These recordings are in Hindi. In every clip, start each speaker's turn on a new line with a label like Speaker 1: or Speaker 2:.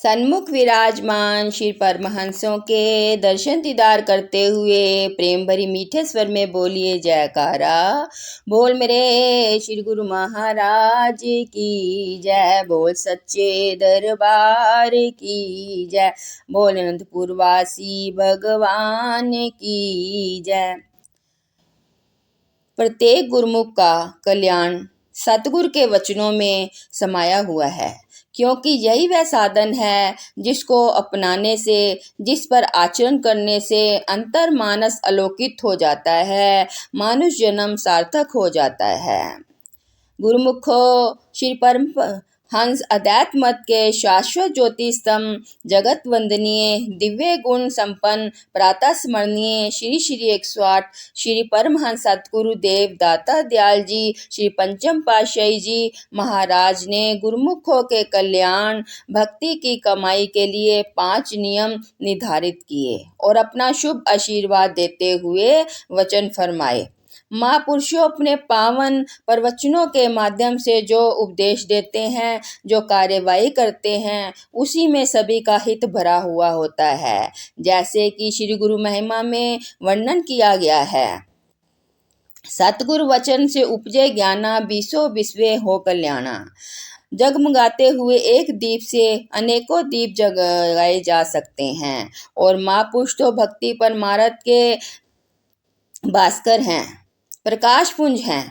Speaker 1: सन्मुख विराजमान श्री परमहंसों के दर्शन दीदार करते हुए प्रेम भरी मीठे स्वर में बोलिए जयकारा। बोल मेरे श्री गुरु महाराज की जय, बोल सच्चे दरबार की जय, बोल अनंतपुर वासी भगवान की जय। प्रत्येक गुरुमुख का कल्याण सतगुरु के वचनों में समाया हुआ है, क्योंकि यही वह साधन है जिसको अपनाने से, जिस पर आचरण करने से अंतर मानस आलोकित हो जाता है, मानुष जन्म सार्थक हो जाता है। गुरुमुखो श्री परम हंस अद्वैत मत के शाश्वत ज्योति स्तंभ, जगत वंदनीय दिव्य गुण संपन्न प्रातः स्मरणीय श्री श्री 108 श्री परमहंस सतगुरु देव दाता दयाल जी श्री पंचम पातशाही जी महाराज ने गुरुमुखों के कल्याण भक्ति की कमाई के लिए 5 नियम निर्धारित किए और अपना शुभ आशीर्वाद देते हुए वचन फरमाए। महापुरुषों अपने पावन प्रवचनों के माध्यम से जो उपदेश देते हैं, जो कार्यवाही करते हैं, उसी में सभी का हित भरा हुआ होता है। जैसे कि श्री गुरु महिमा में वर्णन किया गया है, सतगुरु वचन से उपजे ज्ञाना, बीसों बिस्वे हो कल्याणा। जगमगाते हुए एक दीप से अनेकों दीप जगाए जा सकते हैं और महापुरुष तो भक्ति परमार्थ के भास्कर हैं, प्रकाश पुंज हैं।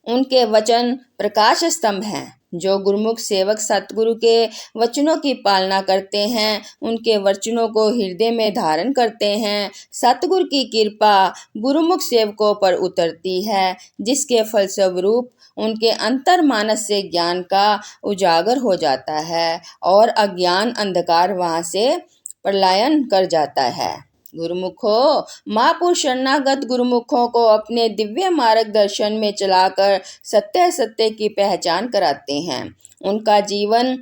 Speaker 1: उनके वचन प्रकाश स्तंभ हैं। जो गुरुमुख सेवक सतगुरु के वचनों की पालना करते हैं, उनके वचनों को हृदय में धारण करते हैं, सतगुरु की कृपा गुरुमुख सेवकों पर उतरती है, जिसके फलस्वरूप उनके अंतर मानस से ज्ञान का उजागर हो जाता है और अज्ञान अंधकार वहां से पलायन कर जाता है। गुरुमुखों, महापुरुष शरणागत गुरुमुखों को अपने दिव्य मार्गदर्शन में चलाकर सत्य सत्य की पहचान कराते हैं, उनका जीवन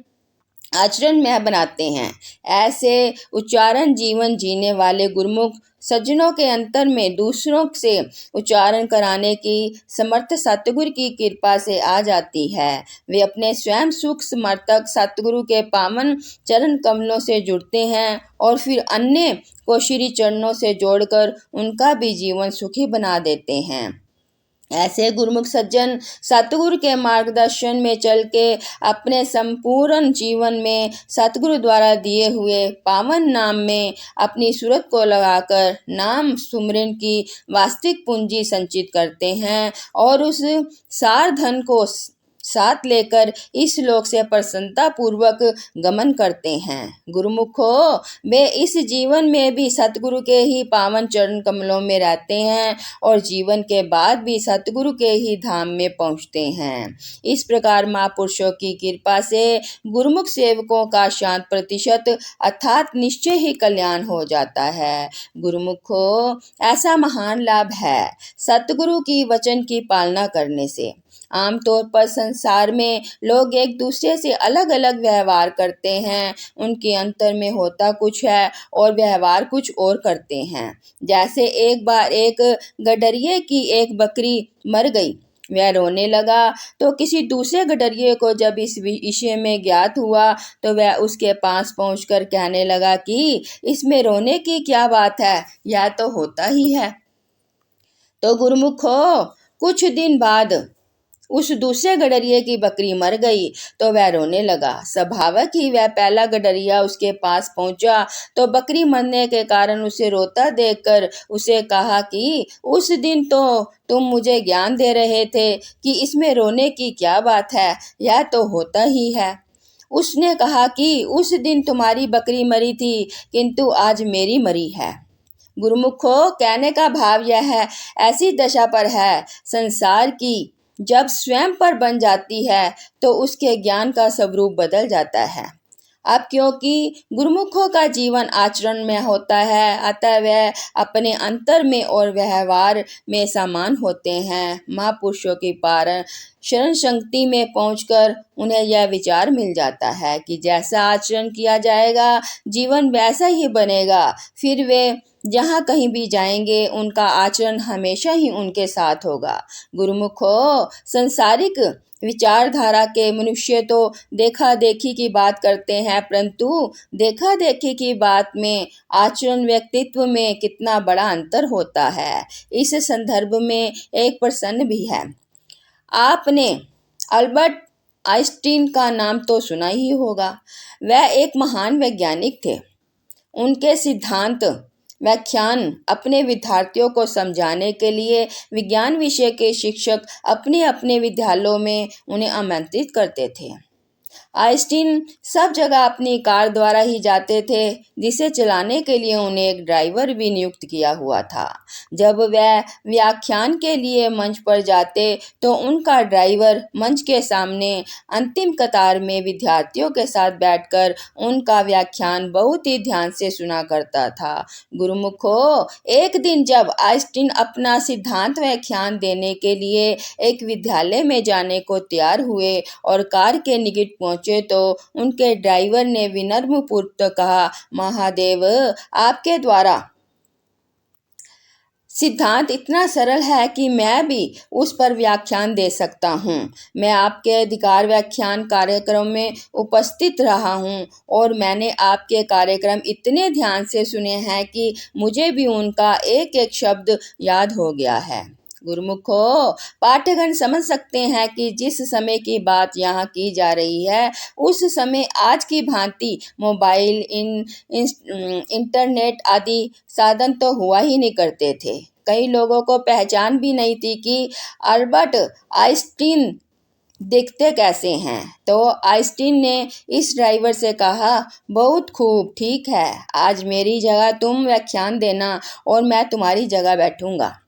Speaker 1: आचरण में बनाते हैं। ऐसे उच्चारण जीवन जीने वाले गुरुमुख सज्जनों के अंतर में दूसरों से उच्चारण कराने की समर्थ सतगुरु की कृपा से आ जाती है। वे अपने स्वयं सुख समर्थक सतगुरु के पावन चरण कमलों से जुड़ते हैं और फिर अन्य को श्री चरणों से जोड़कर उनका भी जीवन सुखी बना देते हैं। ऐसे गुरुमुख सज्जन सतगुरु के मार्गदर्शन में चल के अपने संपूर्ण जीवन में सतगुरु द्वारा दिए हुए पावन नाम में अपनी सूरत को लगाकर नाम सुमरन की वास्तविक पूंजी संचित करते हैं और उस सार धन को साथ लेकर इस लोक से प्रसन्नता पूर्वक गमन करते हैं। गुरुमुखों, वे इस जीवन में भी सतगुरु के ही पावन चरण कमलों में रहते हैं और जीवन के बाद भी सतगुरु के ही धाम में पहुंचते हैं। इस प्रकार महापुरुषों की कृपा से गुरुमुख सेवकों का शांत प्रतिशत अर्थात निश्चय ही कल्याण हो जाता है। गुरुमुखों, ऐसा महान लाभ है सतगुरु की वचन की पालना करने से। आमतौर पर संसार में लोग एक दूसरे से अलग अलग व्यवहार करते हैं, उनके अंतर में होता कुछ है और व्यवहार कुछ और करते हैं। जैसे एक बार एक गडरिये की एक बकरी मर गई, वह रोने लगा तो किसी दूसरे गडरिये को जब इस विषय में ज्ञात हुआ तो वह उसके पास पहुंचकर कहने लगा कि इसमें रोने की क्या बात है, यह तो होता ही है। तो गुरुमुखों, कुछ दिन बाद उस दूसरे गडरिये की बकरी मर गई तो वह रोने लगा। स्वाभाविक ही वह पहला गडरिया उसके पास पहुंचा तो बकरी मरने के कारण उसे रोता देखकर उसे कहा कि उस दिन तो तुम मुझे ज्ञान दे रहे थे कि इसमें रोने की क्या बात है, यह तो होता ही है। उसने कहा कि उस दिन तुम्हारी बकरी मरी थी, किंतु आज मेरी मरी है। गुरुमुखों, कहने का भाव यह है, ऐसी दशा पर है संसार की जब स्वयं पर बन जाती है तो उसके ज्ञान का स्वरूप बदल जाता है। अब क्योंकि गुरुमुखों का जीवन आचरण में होता है, अतः वह अपने अंतर में और व्यवहार में समान होते हैं। महापुरुषों की पारण शरण शक्ति में पहुंचकर उन्हें यह विचार मिल जाता है कि जैसा आचरण किया जाएगा जीवन वैसा ही बनेगा। फिर वे जहाँ कहीं भी जाएंगे उनका आचरण हमेशा ही उनके साथ होगा। गुरुमुखो, संसारिक विचारधारा के मनुष्य तो देखा देखी की बात करते हैं, परंतु देखा देखी की बात में आचरण व्यक्तित्व में कितना बड़ा अंतर होता है। इस संदर्भ में एक प्रश्न भी है। आपने अल्बर्ट आइंस्टीन का नाम तो सुना ही होगा। वह एक महान वैज्ञानिक थे। उनके सिद्धांत व्याख्यान अपने विद्यार्थियों को समझाने के लिए विज्ञान विषय के शिक्षक अपने अपने विद्यालयों में उन्हें आमंत्रित करते थे। आइंस्टीन सब जगह अपनी कार द्वारा ही जाते थे, जिसे चलाने के लिए उन्हें एक ड्राइवर भी नियुक्त किया हुआ था। जब वह व्याख्यान के लिए मंच पर जाते तो उनका ड्राइवर मंच के सामने अंतिम कतार में विद्यार्थियों के साथ बैठकर उनका व्याख्यान बहुत ही ध्यान से सुना करता था। गुरुमुखो, एक दिन जब आइंस्टीन अपना सिद्धांत व्याख्यान देने के लिए एक विद्यालय में जाने को तैयार हुए और कार के निकट पहुंचे तो उनके ड्राइवर ने विनम्र पूर्वक कहा, महादेव, आपके द्वारा सिद्धांत इतना सरल है कि मैं भी उस पर व्याख्यान दे सकता हूँ। मैं आपके अधिकार व्याख्यान कार्यक्रम में उपस्थित रहा हूँ और मैंने आपके कार्यक्रम इतने ध्यान से सुने हैं कि मुझे भी उनका एक एक शब्द याद हो गया है। गुरुमुखो, पाठकगण समझ सकते हैं कि जिस समय की बात यहाँ की जा रही है उस समय आज की भांति मोबाइल, इंटरनेट आदि साधन तो हुआ ही नहीं करते थे। कई लोगों को पहचान भी नहीं थी कि अल्बर्ट आइंस्टीन दिखते कैसे हैं। तो आइंस्टीन ने इस ड्राइवर से कहा, बहुत खूब, ठीक है, आज मेरी जगह तुम व्याख्यान देना और मैं तुम्हारी जगह बैठूंगा।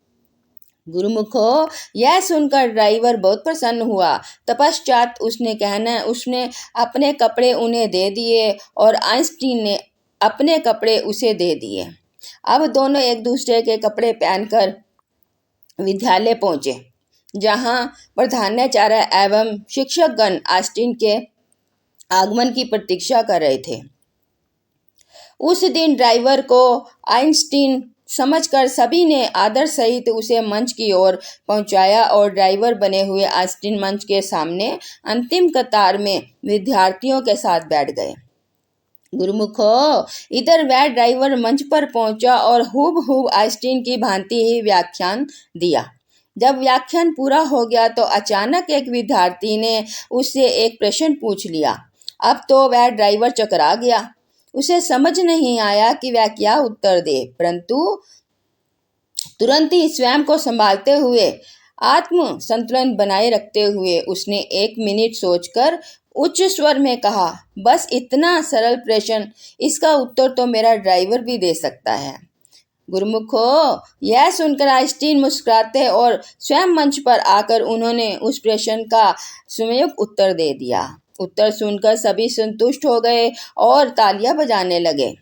Speaker 1: गुरुमुखो, यह सुनकर ड्राइवर बहुत प्रसन्न हुआ। तपश्चात उसने अपने कपड़े उन्हें दे दिए और आइंस्टीन ने अपने कपड़े उसे दे दिए। अब दोनों एक दूसरे के कपड़े पहनकर विद्यालय पहुंचे, जहां प्रधानाचार्य एवं शिक्षकगण आइंस्टीन के आगमन की प्रतीक्षा कर रहे थे। उस दिन ड्राइवर को आइंस्टीन समझकर सभी ने आदर सहित उसे मंच की ओर पहुंचाया और ड्राइवर बने हुए आइंस्टीन मंच के सामने अंतिम कतार में विद्यार्थियों के साथ बैठ गए। गुरुमुखो, इधर वह ड्राइवर मंच पर पहुंचा और हूबहू आइंस्टीन की भांति ही व्याख्यान दिया। जब व्याख्यान पूरा हो गया तो अचानक एक विद्यार्थी ने उससे एक प्रश्न पूछ लिया। अब तो वह ड्राइवर चकरा गया। उसे समझ नहीं आया कि वह क्या उत्तर दे, परंतु तुरंत ही स्वयं को संभालते हुए, आत्म संतुलन बनाए रखते हुए उसने 1 मिनट सोचकर उच्च स्वर में कहा, बस इतना सरल प्रश्न, इसका उत्तर तो मेरा ड्राइवर भी दे सकता है। गुरुमुखो, यह सुनकर आइंस्टीन मुस्कुराते और स्वयं मंच पर आकर उन्होंने उस प्रश्न का सम्यक उत्तर दे दिया। उत्तर सुनकर सभी संतुष्ट हो गए और तालियां बजाने लगे।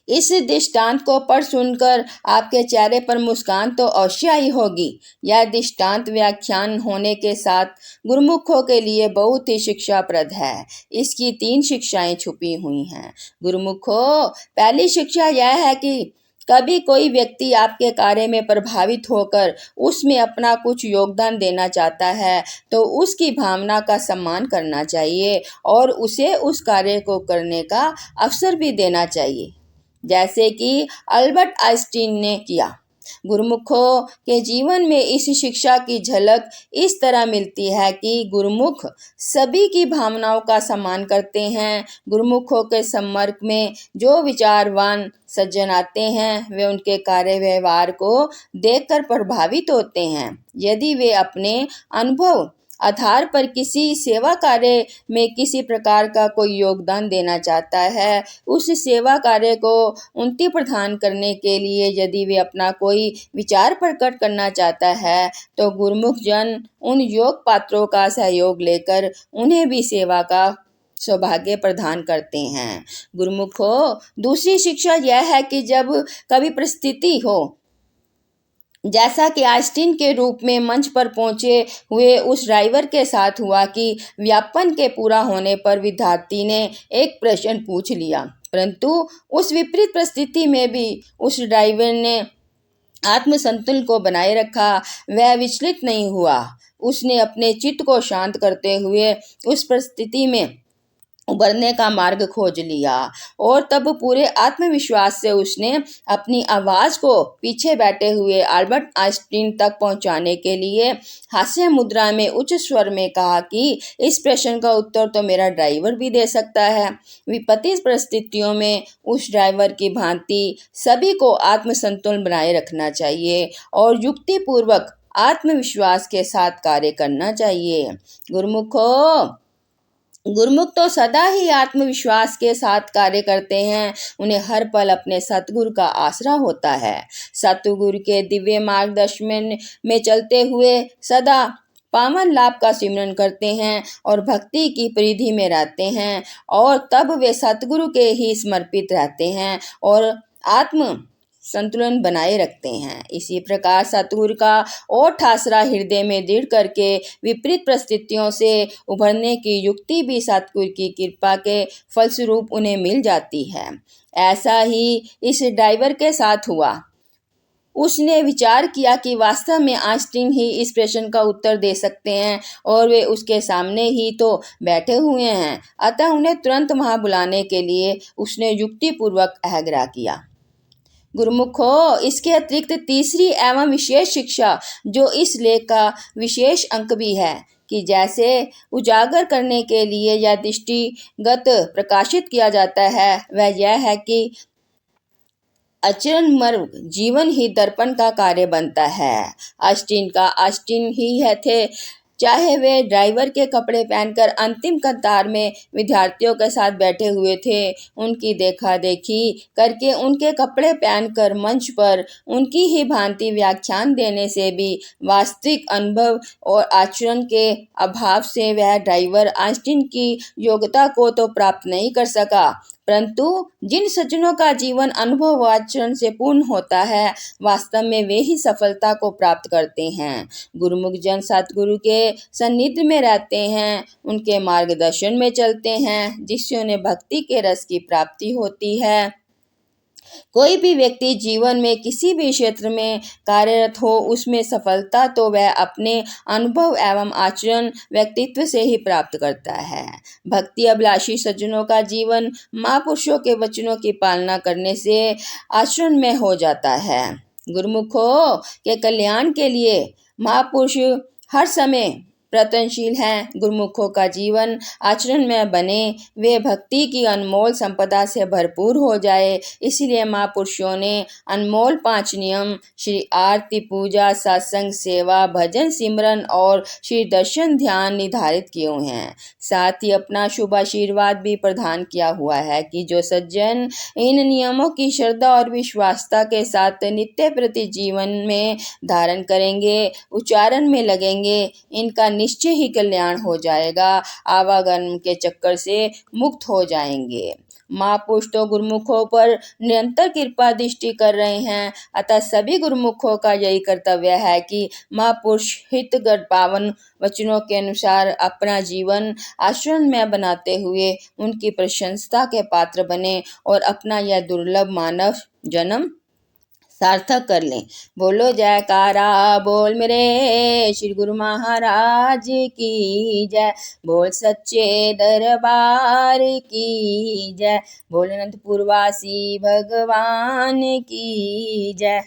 Speaker 1: इस दृष्टांत को पढ़ सुनकर आपके चेहरे पर मुस्कान तो अवश्य आई होगी। यह दृष्टांत व्याख्यान होने के साथ गुरुमुखों के लिए बहुत ही शिक्षाप्रद है। इसकी 3 शिक्षाएं छुपी हुई हैं। गुरुमुखों, पहली शिक्षा यह है कि कभी कोई व्यक्ति आपके कार्य में प्रभावित होकर उसमें अपना कुछ योगदान देना चाहता है तो उसकी भावना का सम्मान करना चाहिए और उसे उस कार्य को करने का अवसर भी देना चाहिए, जैसे कि अल्बर्ट आइंस्टीन ने किया। गुरुमुखों के जीवन में इस शिक्षा की झलक इस तरह मिलती है कि गुरुमुख सभी की भावनाओं का सम्मान करते हैं। गुरुमुखों के संपर्क में जो विचारवान सज्जन आते हैं वे उनके कार्य व्यवहार को देखकर प्रभावित होते हैं। यदि वे अपने अनुभव आधार पर किसी सेवा कार्य में किसी प्रकार का कोई योगदान देना चाहता है, उस सेवा कार्य को उन्नति प्रदान करने के लिए यदि वे अपना कोई विचार प्रकट करना चाहता है तो गुरुमुख जन उन योग पात्रों का सहयोग लेकर उन्हें भी सेवा का सौभाग्य प्रदान करते हैं। गुरुमुखों, दूसरी शिक्षा यह है कि जब कभी परिस्थिति हो जैसा कि आइंस्टीन के रूप में मंच पर पहुंचे हुए उस ड्राइवर के साथ हुआ कि व्यापन के पूरा होने पर विद्यार्थी ने एक प्रश्न पूछ लिया, परंतु उस विपरीत परिस्थिति में भी उस ड्राइवर ने आत्मसंतुलन को बनाए रखा। वह विचलित नहीं हुआ। उसने अपने चित्त को शांत करते हुए उस परिस्थिति में उबरने का मार्ग खोज लिया और तब पूरे आत्मविश्वास से उसने अपनी आवाज़ को पीछे बैठे हुए अल्बर्ट आइंस्टीन तक पहुंचाने के लिए हास्य मुद्रा में उच्च स्वर में कहा कि इस प्रश्न का उत्तर तो मेरा ड्राइवर भी दे सकता है। विपत्ति परिस्थितियों में उस ड्राइवर की भांति सभी को आत्मसंतुलन बनाए रखना चाहिए और युक्तिपूर्वक आत्मविश्वास के साथ कार्य करना चाहिए। गुरुमुख तो सदा ही आत्मविश्वास के साथ कार्य करते हैं। उन्हें हर पल अपने सतगुरु का आसरा होता है। सतगुरु के दिव्य मार्गदर्शन में चलते हुए सदा पावन लाभ का सिमरन करते हैं और भक्ति की परिधि में रहते हैं और तब वे सतगुरु के ही समर्पित रहते हैं और आत्म संतुलन बनाए रखते हैं। इसी प्रकार सतगुरु का और ठासरा हृदय में दृढ़ करके विपरीत परिस्थितियों से उभरने की युक्ति भी सतगुरु की कृपा के फलस्वरूप उन्हें मिल जाती है। ऐसा ही इस ड्राइवर के साथ हुआ। उसने विचार किया कि वास्तव में आइंस्टीन ही इस प्रश्न का उत्तर दे सकते हैं और वे उसके सामने ही तो बैठे हुए हैं, अतः उन्हें तुरंत वहां बुलाने के लिए उसने युक्तिपूर्वक आग्रह किया। गुरुमुखो, इसके अतिरिक्त तीसरी एवं विशेष शिक्षा जो इस लेख का विशेष अंक भी है कि जैसे उजागर करने के लिए या दृष्टिगत प्रकाशित किया जाता है, वह यह है कि आचरणमर्ग जीवन ही दर्पण का कार्य बनता है। आइंस्टीन ही है थे, चाहे वे ड्राइवर के कपड़े पहनकर अंतिम कतार में विद्यार्थियों के साथ बैठे हुए थे, उनकी देखा देखी करके उनके कपड़े पहनकर मंच पर उनकी ही भांति व्याख्यान देने से भी वास्तविक अनुभव और आचरण के अभाव से वह ड्राइवर आइंस्टीन की योग्यता को तो प्राप्त नहीं कर सका, परंतु जिन सज्जनों का जीवन अनुभव व आचरण से पूर्ण होता है, वास्तव में वे ही सफलता को प्राप्त करते हैं। गुरुमुख जन सतगुरु के सानिध्य में रहते हैं, उनके मार्गदर्शन में चलते हैं, जिससे उन्हें भक्ति के रस की प्राप्ति होती है। कोई भी व्यक्ति जीवन में किसी भी क्षेत्र में कार्यरत हो, उसमें सफलता तो वह अपने अनुभव एवं आचरण व्यक्तित्व से ही प्राप्त करता है। भक्ति अभिलाषी सज्जनों का जीवन महापुरुषों के वचनों की पालना करने से आचरण में हो जाता है। गुरुमुखों के कल्याण के लिए महापुरुष हर समय प्रयत्नशील हैं। गुरुमुखों का जीवन आचरण में बने, वे भक्ति की अनमोल संपदा से भरपूर हो जाए, इसलिए महापुरुषों ने अनमोल 5 नियम श्री आरती, पूजा, सत्संग, सेवा, भजन, सिमरन और श्री दर्शन ध्यान निर्धारित किए हुए हैं। साथ ही अपना शुभ आशीर्वाद भी प्रदान किया हुआ है कि जो सज्जन इन नियमों की श्रद्धा और विश्वासता के साथ नित्य प्रति जीवन में धारण करेंगे, उच्चारण में लगेंगे, इनका निश्चय ही कल्याण हो जाएगा, आवागमन के चक्कर से मुक्त हो जाएंगे। महापुरुष तो गुरुमुखों पर निरंतर कृपा दृष्टि कर रहे हैं, अतः सभी गुरुमुखों का यही कर्तव्य है कि महापुरुष हितगत पावन वचनों के अनुसार अपना जीवन आचरण में बनाते हुए उनकी प्रशंसा के पात्र बने और अपना यह दुर्लभ मानव जन्म सार्थक कर लें। बोलो जयकारा बोल मेरे श्री गुरु महाराज की जय, बोल सच्चे दरबार की जय, बोल अनंतपुर वासी भगवान की जय।